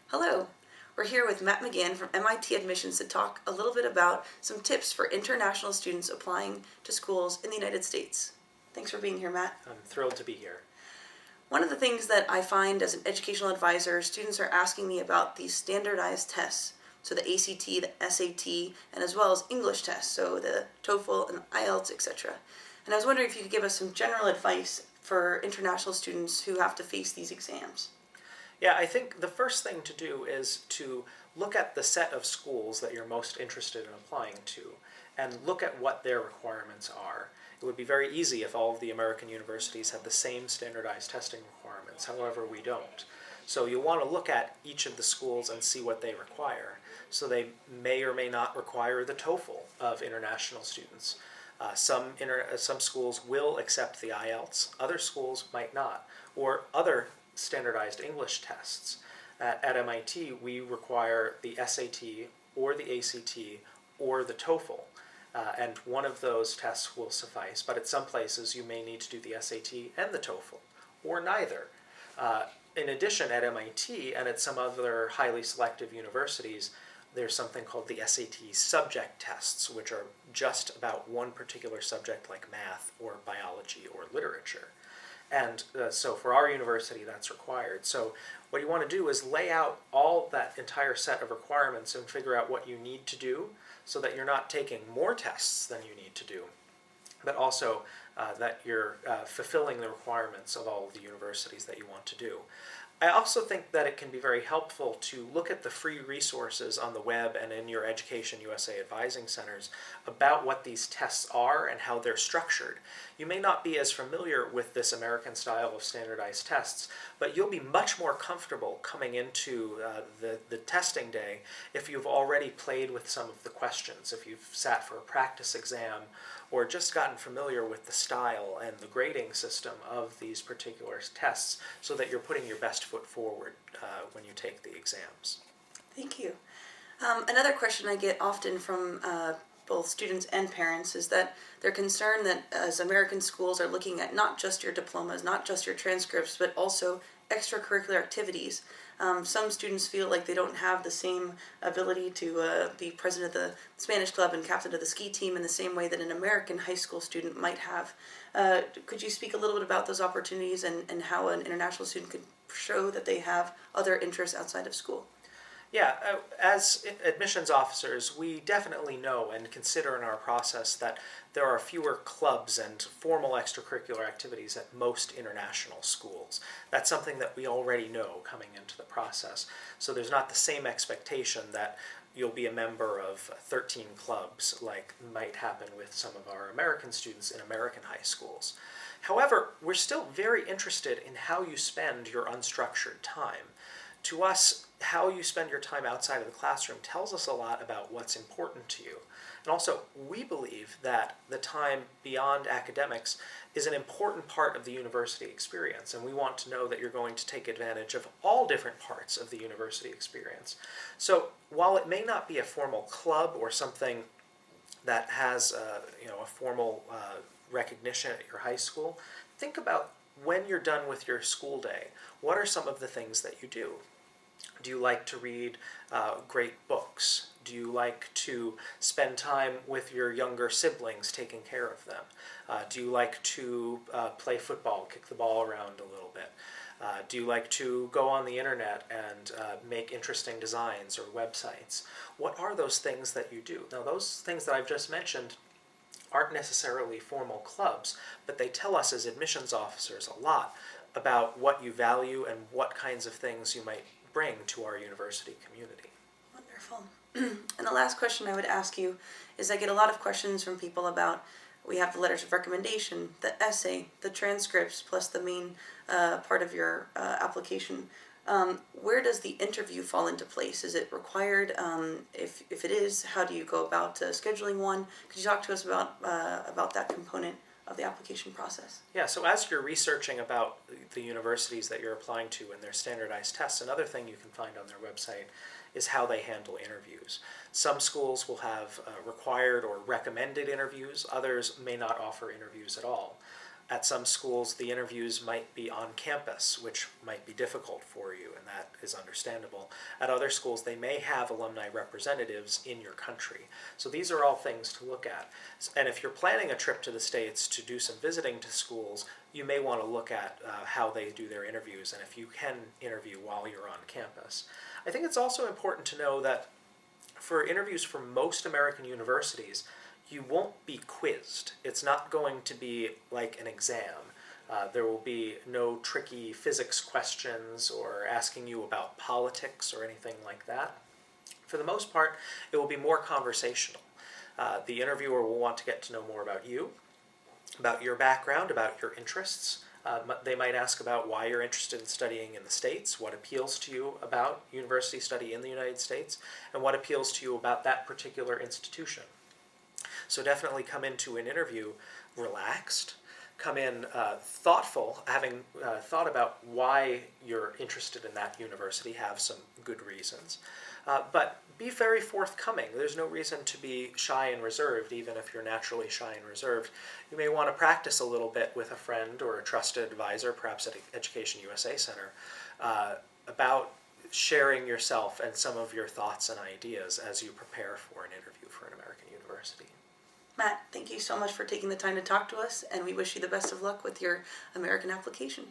Hello, we're here with Matt McGann from MIT Admissions to talk a little bit about some tips for international students applying to schools in the United States. Thanks for being here, Matt. I'm thrilled to be here. One of the things that I find as an educational advisor, students are asking me about these standardized tests. So the ACT, the SAT, and as well as English tests, so the TOEFL and IELTS, etc. And I was wondering if you could give us some general advice for international students who have to face these exams. Yeah, I think the first thing to do is to look at the set of schools that you're most interested in applying to and look at what their requirements are. It would be very easy if all of the American universities had the same standardized testing requirements. However, we don't. So you'll want to look at each of the schools and see what they require. So they may or may not require the TOEFL of international students. Some schools will accept the IELTS, other schools might not, or other standardized English tests. At MIT, we require the SAT or the ACT or the TOEFL, and one of those tests will suffice, but at some places you may need to do the SAT and the TOEFL, or neither. In addition, at MIT and at some other highly selective universities, there's something called the SAT subject tests, which are just about one particular subject like math or biology or literature. And so for our university, that's required. So what you want to do is lay out all that entire set of requirements and figure out what you need to do so that you're not taking more tests than you need to do, but also that you're fulfilling the requirements of all of the universities that you want to do. I also think that it can be very helpful to look at the free resources on the web and in your Education USA advising centers about what these tests are and how they're structured. You may not be as familiar with this American style of standardized tests, but you'll be much more comfortable coming into the testing day if you've already played with some of the questions, if you've sat for a practice exam, or just gotten familiar with the style and the grading system of these particular tests so that you're putting your best foot forward when you take the exams. Thank you. Another question I get often from both students and parents is that they're concerned that as American schools are looking at not just your diplomas, not just your transcripts, but also extracurricular activities. Some students feel like they don't have the same ability to be president of the Spanish club and captain of the ski team in the same way that an American high school student might have. Could you speak a little bit about those opportunities and how an international student could show that they have other interests outside of school? Yeah, as admissions officers, we definitely know and consider in our process that there are fewer clubs and formal extracurricular activities at most international schools. That's something that we already know coming into the process. So there's not the same expectation that you'll be a member of 13 clubs like might happen with some of our American students in American high schools. However, we're still very interested in how you spend your unstructured time. To us, how you spend your time outside of the classroom tells us a lot about what's important to you. And also, we believe that the time beyond academics is an important part of the university experience, and we want to know that you're going to take advantage of all different parts of the university experience. So while it may not be a formal club or something that has a formal recognition at your high school, think about when you're done with your school day, what are some of the things that you do? Do you like to read great books? Do you like to spend time with your younger siblings taking care of them? Do you like to play football, kick the ball around a little bit? Do you like to go on the internet and make interesting designs or websites? What are those things that you do? Now, those things that I've just mentioned aren't necessarily formal clubs, but they tell us as admissions officers a lot about what you value and what kinds of things you might bring to our university community. Wonderful. And the last question I would ask you is I get a lot of questions from people about, we have the letters of recommendation, the essay, the transcripts, plus the main part of your application. Where does the interview fall into place? Is it required? If it is, how do you go about scheduling one? Could you talk to us about that component of the application process? Yeah, so as you're researching about the universities that you're applying to and their standardized tests, another thing you can find on their website is how they handle interviews. Some schools will have required or recommended interviews, others may not offer interviews at all. At some schools, the interviews might be on campus, which might be difficult for you, and that is understandable. At other schools, they may have alumni representatives in your country. So these are all things to look at. And if you're planning a trip to the States to do some visiting to schools, you may want to look at how they do their interviews and if you can interview while you're on campus. I think it's also important to know that for interviews for most American universities, you won't be quizzed. It's not going to be like an exam. There will be no tricky physics questions or asking you about politics or anything like that. For the most part, it will be more conversational. The interviewer will want to get to know more about you, about your background, about your interests. They might ask about why you're interested in studying in the States, what appeals to you about university study in the United States, and what appeals to you about that particular institution. So definitely come into an interview relaxed, come in thoughtful, having thought about why you're interested in that university, have some good reasons. But be very forthcoming. There's no reason to be shy and reserved, even if you're naturally shy and reserved. You may want to practice a little bit with a friend or a trusted advisor, perhaps at Education USA Center, about sharing yourself and some of your thoughts and ideas as you prepare for an interview for an American university. Matt, thank you so much for taking the time to talk to us, and we wish you the best of luck with your American application.